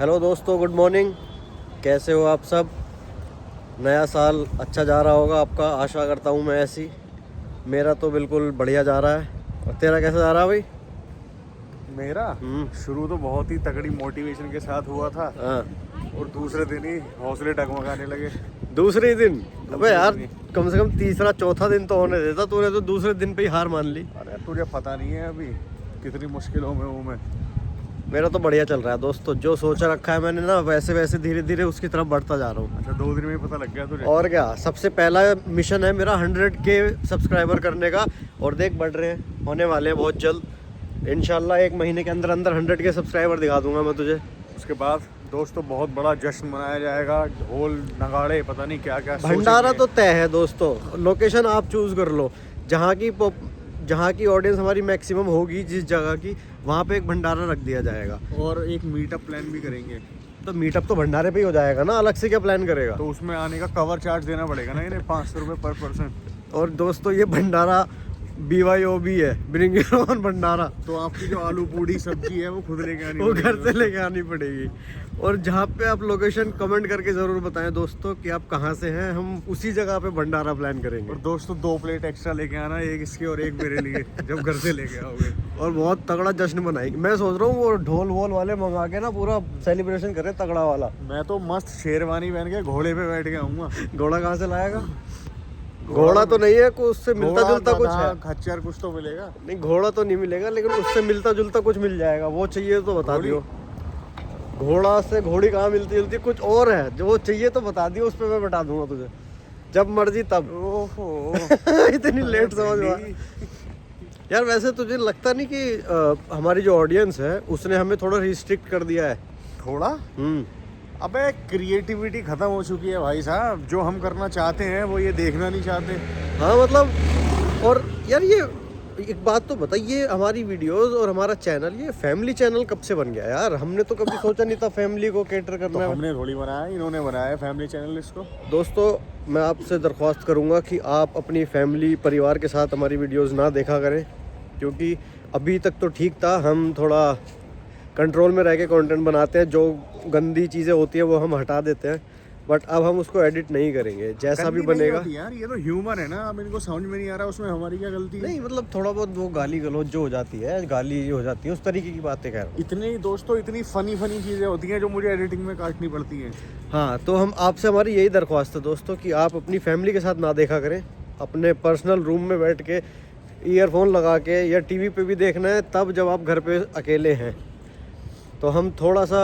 Hello दोस्तों, good morning. कैसे हो आप सब? नया साल अच्छा जा रहा होगा आपका, आशा करता हूँ मैं ऐसी। मेरा तो बिल्कुल बढ़िया जा रहा है। और तेरा कैसा जा रहा है भाई? मेरा शुरू तो बहुत ही तगड़ी मोटिवेशन के साथ हुआ था हाँ। और दूसरे दिन ही हौसले डगमगाने लगे। दूसरे दिन? अबे यार, दिन कम से कम तीसरा चौथा दिन तो होने देता। तूने तो दूसरे दिन पे ही हार मान ली। अरे तुझे पता नहीं है अभी कितनी मुश्किलों में हूँ मैं। मेरा तो बढ़िया चल रहा है दोस्तों। जो सोचा रखा है मैंने ना, वैसे वैसे धीरे धीरे उसकी तरफ बढ़ता जा रहा हूँ। अच्छा, 2 दिन में ही पता लग गया तुझे? और क्या, सबसे पहला मिशन है मेरा 100K सब्सक्राइबर करने का। और देख, बढ़ रहे हैं, होने वाले हैं बहुत जल्द। इंशाल्लाह 1 महीने के अंदर अंदर 100K सब्सक्राइबर दिखा दूंगा मैं तुझे। उसके बाद दोस्तों बहुत बड़ा जश्न मनाया जाएगा, ढोल नगाड़े पता नहीं क्या क्या भंडारा तो तय है दोस्तों। लोकेशन आप चूज कर लो। जहाँ की ऑडियंस हमारी मैक्सिमम होगी, जिस जगह की, वहाँ पे एक भंडारा रख दिया जाएगा। और एक मीटअप प्लान भी करेंगे। तो मीटअप तो भंडारे पे ही हो जाएगा ना, अलग से क्या प्लान करेगा? तो उसमें आने का कवर चार्ज देना पड़ेगा ना, इन्हें 500 रुपये पर पर्सन। और दोस्तों ये भंडारा BYOB है, ब्रिंग योर ओन भंडारा। तो आपकी जो आलू पूड़ी सब्जी है वो खुद लेके आनी वो पड़ेगी घर से लेके आनी पड़ेगी। और जहाँ पे आप लोकेशन कमेंट करके ज़रूर बताएं दोस्तों कि आप कहाँ से हैं, हम उसी जगह पे भंडारा प्लान करेंगे। और दोस्तों 2 प्लेट एक्स्ट्रा लेके आना, एक इसकी और एक मेरे लिए जब घर से लेके आओगे। और बहुत तगड़ा जश्न मनाएंगे। मैं सोच रहा हूँ वो ढोल वोल वाले मंगा के ना पूरा सेलिब्रेशन करें तगड़ा वाला। मैं तो मस्त शेरवानी पहन के घोड़े पे बैठ के आऊंगा। घोड़ा कहाँ से लाएगा? घोड़ा तो नहीं है, कुछ उससे मिलता जुलता कुछ है। खच्चर कुछ तो मिलेगा। नहीं, घोड़ा तो नहीं मिलेगा, लेकिन उससे मिलता जुलता कुछ मिल जाएगा। वो चाहिए तो बता दियो। घोड़ा से घोड़ी कहाँ मिलती जुलती, कुछ और है। जो वो चाहिए तो बता दियो, उस पर मैं बता दूंगा तुझे जब मर्जी तब। ओहो इतनी लेट समझ में। यार वैसे तुझे लगता नहीं कि हमारी जो ऑडियंस है उसने हमें थोड़ा रिस्ट्रिक्ट कर दिया है? थोड़ा? अबे क्रिएटिविटी खत्म हो चुकी है भाई साहब। जो हम करना चाहते हैं वो ये देखना नहीं चाहते। हाँ मतलब, और यार ये एक बात तो बता, ये हमारी वीडियोस और हमारा चैनल, ये फैमिली चैनल कब से बन गया यार? हमने तो कभी सोचा नहीं था फैमिली को कैटर करना तो है। हमने थोड़ी बनाया, इन्होंने बनाया है फैमिली चैनल इसको। दोस्तों मैं आपसे दरख्वास्त करूंगा कि आप अपनी फैमिली परिवार के साथ हमारी वीडियोस ना देखा करें, क्योंकि अभी तक तो ठीक था, हम थोड़ा कंट्रोल में रह के कंटेंट बनाते हैं। जो गंदी चीज़ें होती हैं वो हम हटा देते हैं, बट अब हम उसको एडिट नहीं करेंगे। जैसा भी बनेगा यार ये तो ह्यूमर है ना। अब इनको समझ में नहीं आ रहा उसमें हमारी क्या गलती है। नहीं, मतलब थोड़ा बहुत वो गाली गलौज जो हो जाती है, गाली हो जाती है, उस तरीके की बातें कह रहा हूँ। इतने दोस्तों इतनी फनी चीजें होती हैं जो मुझे एडिटिंग में काटनी पड़ती हैं। हाँ, तो हम आपसे, हमारी यही दरख्वास्त है दोस्तों कि आप अपनी फैमिली के साथ ना देखा करें। अपने पर्सनल रूम में बैठ के ईयरफोन लगा के, या टीवी पे भी देखना है तब जब आप घर पे अकेले हैं। तो हम थोड़ा सा,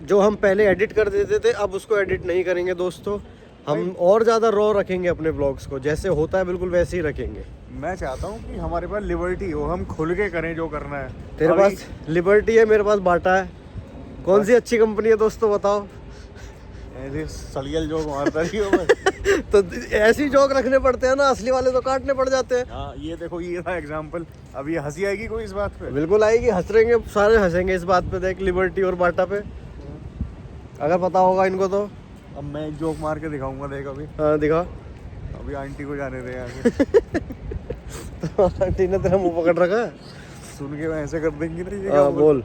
जो हम पहले एडिट कर देते थे, अब उसको एडिट नहीं करेंगे दोस्तों। हम और ज़्यादा रॉ रखेंगे अपने ब्लॉग्स को, जैसे होता है बिल्कुल वैसे ही रखेंगे। मैं चाहता हूँ कि हमारे पास लिबर्टी हो, हम खुल के करें जो करना है। तेरे पास लिबर्टी है, मेरे पास बाटा है। कौन सी अच्छी कंपनी है दोस्तों, बताओ? ऐसे सड़ियल जोक मारता रही हो मैं। तो ऐसी जोक रखने पड़ते हैं ना, असली वाले तो काटने पड़ जाते हैं। हाँ ये देखो, ये था एग्जांपल। अब ये हंसी आएगी कोई इस बात पे? बिल्कुल आएगी, हंसेंगे, सारे हंसेंगे इस बात पे। देख, लिबर्टी और बाटा पे अगर पता होगा इनको तो। अब मैं एक जोक मार के दिखाऊंगा, देख अभी। हाँ दिखा। अभी आंटी को जाने दे आगे। तो आंटी ने तेरा मुंह पकड़ रखा है। सुन के मैं ऐसे कर देंगी ना ये। हाँ बोल।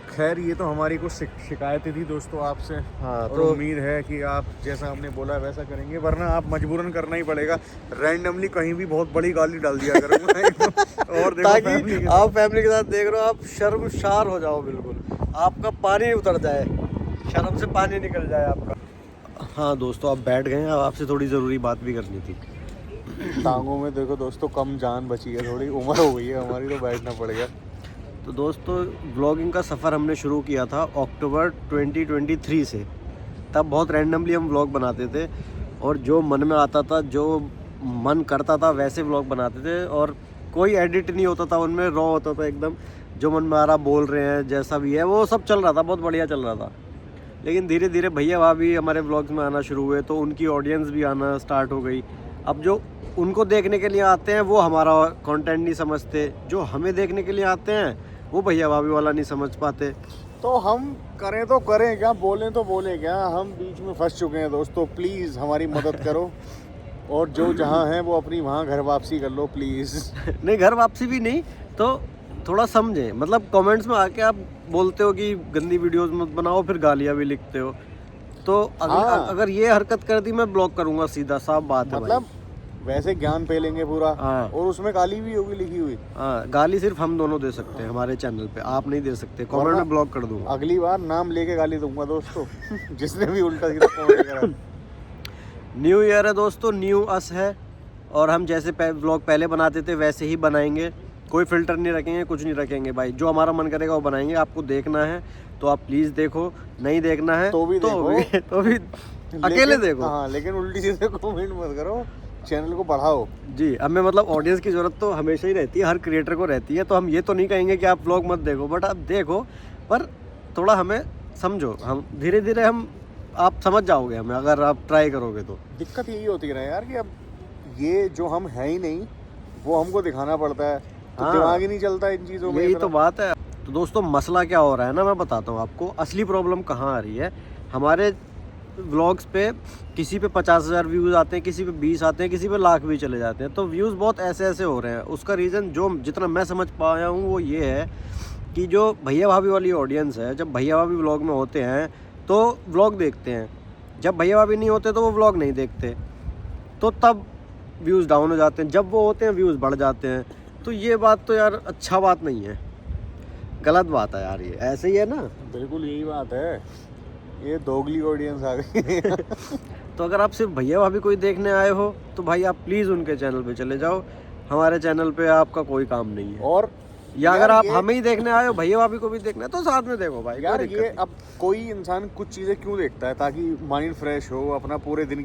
खैर ये तो हमारी कुछ शिकायतें थी दोस्तों आपसे। हाँ और तो उम्मीद है कि आप जैसा हमने बोला वैसा करेंगे, वरना आप मजबूरन करना ही पड़ेगा। रैंडमली कहीं भी बहुत बड़ी गाली डाल दिया करूँगा। और देखो ताकि आप फैमिली के साथ देख रहे हो, आप शर्मशार हो जाओ, बिल्कुल आपका पानी उतर जाए, शर्म से पानी निकल जाए आपका। हाँ दोस्तों, आप बैठ गए हैं, अब आपसे थोड़ी ज़रूरी बात भी करनी थी। टांगों में देखो दोस्तों कम जान बची है, थोड़ी उम्र हो गई है हमारी, तो बैठना पड़ेगा। तो दोस्तों व्लॉगिंग का सफ़र हमने शुरू किया था अक्टूबर 2023 से। तब बहुत रैंडमली हम व्लॉग बनाते थे, और जो मन में आता था, जो मन करता था, वैसे व्लॉग बनाते थे। और कोई एडिट नहीं होता था उनमें, रॉ होता था एकदम। जो मन में आ रहा बोल रहे हैं, जैसा भी है वो सब चल रहा था, बहुत बढ़िया चल रहा था। लेकिन धीरे धीरे भैया भाभी हमारे व्लॉग्स में आना शुरू हुए, तो उनकी ऑडियंस भी आना स्टार्ट हो गई। अब जो उनको देखने के लिए आते हैं वो हमारा कंटेंट नहीं समझते, जो हमें देखने के लिए आते हैं वो भैया भाभी वाला नहीं समझ पाते। तो हम करें तो करें क्या, बोलें तो बोलें क्या? हम बीच में फंस चुके हैं दोस्तों, प्लीज़ हमारी मदद करो। और जो जहाँ है वो अपनी वहाँ घर वापसी कर लो प्लीज़। नहीं, घर वापसी भी नहीं, तो थोड़ा समझें। मतलब कमेंट्स में आके आप बोलते हो कि गंदी वीडियोस मत बनाओ, फिर गालियाँ भी लिखते हो। तो हाँ। अगर ये हरकत कर दी मैं ब्लॉक करूंगा सीधा, साफ बात है मतलब वैसे ज्ञान फैलेंगे पूरा, हाँ। और उसमें गाली भी होगी लिखी हुई। हाँ, गाली सिर्फ हम दोनों दे सकते हैं हमारे चैनल पे, आप नहीं दे सकते। कमेंट वरना में ब्लॉक कर दूंगा। अगली बार नाम लेके गाली दूंगा दोस्तों जिसने भी उल्टा सीधा कमेंट करा। न्यू ईयर है दोस्तों, न्यू अस है, और हम जैसे व्लॉग पहले बनाते थे वैसे ही बनाएंगे। कोई फिल्टर नहीं रखेंगे, कुछ नहीं रखेंगे भाई। जो हमारा मन करेगा वो बनाएंगे। आपको देखना है तो आप प्लीज़ देखो, नहीं देखना है तो भी देखो। तो भी अकेले देखो। हाँ, लेकिन उल्टी सीधे कमेंट मत करो, चैनल को बढ़ाओ। जी, हमें मतलब ऑडियंस की ज़रूरत तो हमेशा ही रहती है, हर क्रिएटर को रहती है। तो हम ये तो नहीं कहेंगे कि आप व्लॉग मत देखो, बट आप देखो, पर थोड़ा हमें समझो। हम धीरे धीरे आप समझ जाओगे हमें, अगर आप ट्राई करोगे तो। दिक्कत यही होती है ना यार कि अब ये जो हम है ही नहीं, वो हमको दिखाना पड़ता है, तो हाँ। दिमाग ही नहीं चलता इन चीज़ों में। यही तो बात है। तो दोस्तों मसला क्या हो रहा है ना, मैं बताता हूँ आपको असली प्रॉब्लम कहाँ आ रही है। हमारे व्लॉग्स पे किसी पे 50,000 व्यूज़ आते हैं, किसी पे 20 आते हैं, किसी पे लाख भी चले जाते हैं। तो व्यूज़ बहुत ऐसे ऐसे हो रहे हैं। उसका रीज़न जो जितना मैं समझ पाया हूँ वो ये है कि जो भैया भाभी वाली ऑडियंस है, जब भैया भाभी व्लॉग में होते हैं तो व्लॉग देखते हैं, जब भैया भाभी नहीं होते तो वो व्लॉग नहीं देखते, तो तब व्यूज़ डाउन हो जाते हैं। जब वो होते हैं व्यूज़ बढ़ जाते हैं। तो ये बात तो यार अच्छा बात नहीं है, गलत बात है यार। ये ऐसे ही है ना। बिल्कुल यही बात है, ये दोगली ऑडियंस आ गई तो अगर आप सिर्फ भैया भाभी कोई देखने आए हो तो भाई आप प्लीज़ उनके चैनल पे चले जाओ, हमारे चैनल पे आपका कोई काम नहीं है। और या अगर आप ये हमें ही देखने आए हो, भैया भाभी को भी देखना है, तो साथ में देखो भाई। यार, कोई दिक्कत ये नहीं। अब कोई इंसान कुछ चीज़ें क्यों देखता है? ताकि माइंड फ्रेश हो, अपना पूरे दिन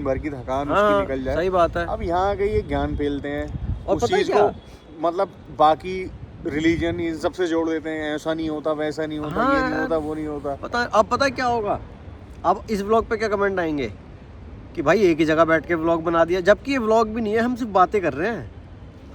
भर की थकान उसकी हाँ, निकल जाए। सही बात है। अब यहाँ के ये ज्ञान फैलते हैं, और उस पता है चीज़ क्या? को मतलब बाकी रिलीजन इन सबसे जोड़ देते हैं। ऐसा नहीं होता, वैसा नहीं होता, हाँ ये नहीं यार। होता, वो नहीं होता। पता है क्या होगा? अब इस व्लॉग पे क्या कमेंट आएंगे कि भाई एक ही जगह बैठ के व्लॉग बना दिया, जबकि ये व्लॉग भी नहीं है। हम सिर्फ बातें कर रहे हैं,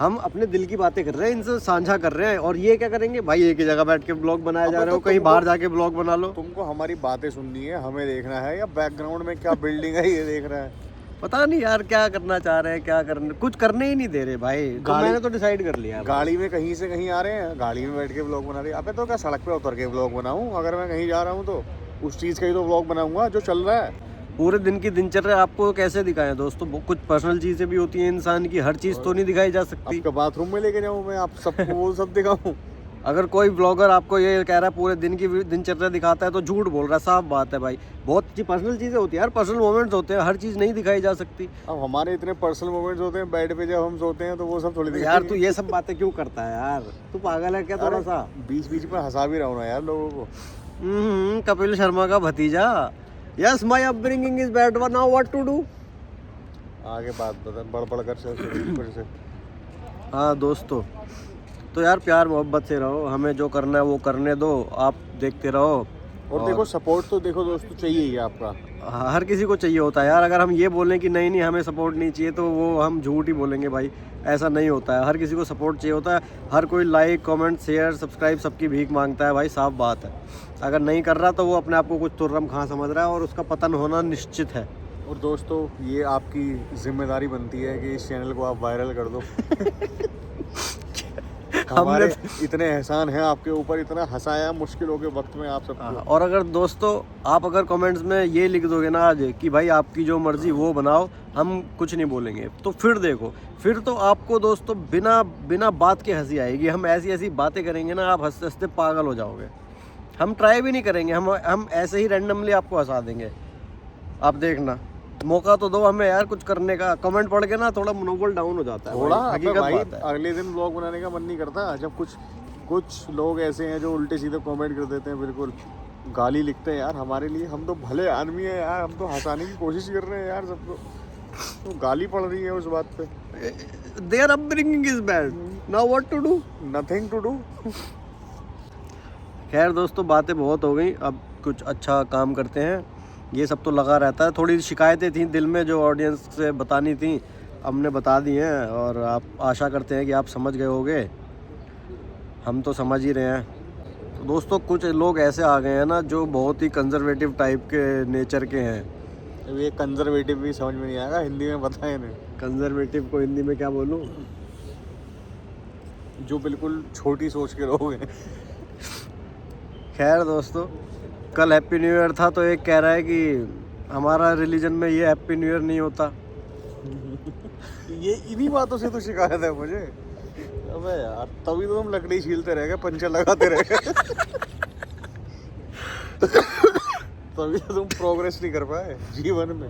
हम अपने दिल की बातें कर रहे हैं, इनसे साझा कर रहे हैं। और ये क्या करेंगे भाई, एक ही जगह बैठ के व्लॉग बनाया जा रहे हो, कहीं बाहर जाके व्लॉग बना लो। तुमको हमारी बातें सुननी है, हमें देखना है, या बैकग्राउंड में क्या बिल्डिंग है ये देख रहा है? पता नहीं यार क्या करना चाह रहे हैं, क्या करने, कुछ करने ही नहीं दे रहे भाई। तो मैंने तो डिसाइड कर लिया है। गाड़ी में कहीं से कहीं आ रहे हैं, गाड़ी में बैठ के व्लॉग बना रहे हैं। अबे तो क्या सड़क पे उतर के व्लॉग बनाऊं? अगर मैं कहीं जा रहा हूं तो उस चीज़ का ही तो व्लॉग बनाऊंगा जो चल रहा है। पूरे दिन की दिनचर्या आपको कैसे दिखाएं दोस्तों? कुछ पर्सनल चीज़ें भी होती हैं इंसान की, हर चीज़ तो नहीं दिखाई जा सकती। आपका बाथरूम में लेके जाऊं मैं, आप सबको वो सब दिखाऊं? अगर कोई ब्लॉगर आपको ये कह रहा है पूरे दिन की दिनचर्या दिखाता है तो झूठ बोल रहा है, साफ बात है भाई। बहुत पर्सनल चीज़ें होती है यार, पर्सनल मोमेंट्स होते हैं, हर चीज़ नहीं दिखाई जा सकती। अब हमारे इतने पर्सनल मोमेंट्स होते हैं बेड पे जब हम सोते हैं, तो वो सब थोड़ी यार दिखाएंगे। तू ये सब बातें क्यों करता है यार? तू पागल है क्या थोड़ा सा? बीच बीच में हंसा भी रहा हूं ना यार लोगों को। कपिल शर्मा का भतीजा। Yes my upbringing is bad, now what to do? आगे बात बता, बढ़ बढ़ कर फिर से। हाँ दोस्तों, तो यार प्यार मोहब्बत से रहो, हमें जो करना है वो करने दो, आप देखते रहो। और देखो, सपोर्ट तो देखो दोस्तों चाहिए ही आपका। हर किसी को चाहिए होता है यार। अगर हम ये बोलें कि नहीं नहीं हमें सपोर्ट नहीं चाहिए, तो वो हम झूठ ही बोलेंगे भाई। ऐसा नहीं होता है, हर किसी को सपोर्ट चाहिए होता है। हर कोई लाइक कमेंट शेयर सब्सक्राइब सबकी भीख मांगता है भाई, साफ बात है। अगर नहीं कर रहा तो वो अपने आप को कुछ तुर्रम खां समझ रहा है, और उसका पतन होना निश्चित है। और दोस्तों, ये आपकी जिम्मेदारी बनती है कि इस चैनल को आप वायरल कर दो। हमारे इतने एहसान हैं आपके ऊपर, इतना हंसाया मुश्किलों के वक्त में आप सबको। और अगर दोस्तों आप अगर कमेंट्स में ये लिख दोगे ना आज कि भाई आपकी जो मर्जी वो बनाओ, हम कुछ नहीं बोलेंगे, तो फिर देखो, फिर तो आपको दोस्तों बिना बात के हंसी आएगी। हम ऐसी ऐसी बातें करेंगे ना, आप हंसते हंसते पागल हो जाओगे। हम ट्राई भी नहीं करेंगे, हम ऐसे ही रैंडमली आपको हंसा देंगे। आप देखना, मौका तो दो हमें यार कुछ करने का। कमेंट पढ़ के ना थोड़ा मनोबल डाउन हो जाता है थोड़ा। हकीकत भाई बात है। अगले दिन व्लॉग बनाने का मन नहीं करता, जब कुछ लोग ऐसे हैं जो उल्टे सीधे कमेंट कर देते हैं, बिल्कुल गाली लिखते हैं यार हमारे लिए। हम तो भले आदमी है यार, हम तो हंसाने की कोशिश कर रहे हैं यार सबको, तो गाली पड़ रही है उस बात पे। Their upbringing is bad, now what to do? Nothing to do. खैर दोस्तों, बातें बहुत हो गई, अब कुछ अच्छा काम करते हैं। ये सब तो लगा रहता है। थोड़ी शिकायतें थी दिल में जो ऑडियंस से बतानी थी, हमने बता दी हैं, और आप आशा करते हैं कि आप समझ गए होगे। हम तो समझ ही रहे हैं। तो दोस्तों, कुछ लोग ऐसे आ गए हैं ना जो बहुत ही कंजर्वेटिव टाइप के नेचर के हैं। ये कंजर्वेटिव भी समझ में नहीं आएगा, हिंदी में बताएं नहीं। कंजर्वेटिव को हिंदी में क्या बोलूँ? जो बिल्कुल छोटी सोच के लोग हैं। खैर दोस्तों, कल हैप्पी न्यू ईयर था तो एक कह रहा है कि हमारा रिलीजन में ये हैप्पी न्यू ईयर नहीं होता। ये इन्हीं बातों से तो शिकायत है मुझे। अबे यार, तभी तो तुम लकड़ी छीलते रह गए, पंचर लगाते रह गए। तभी तो तुम प्रोग्रेस नहीं कर पाए जीवन में।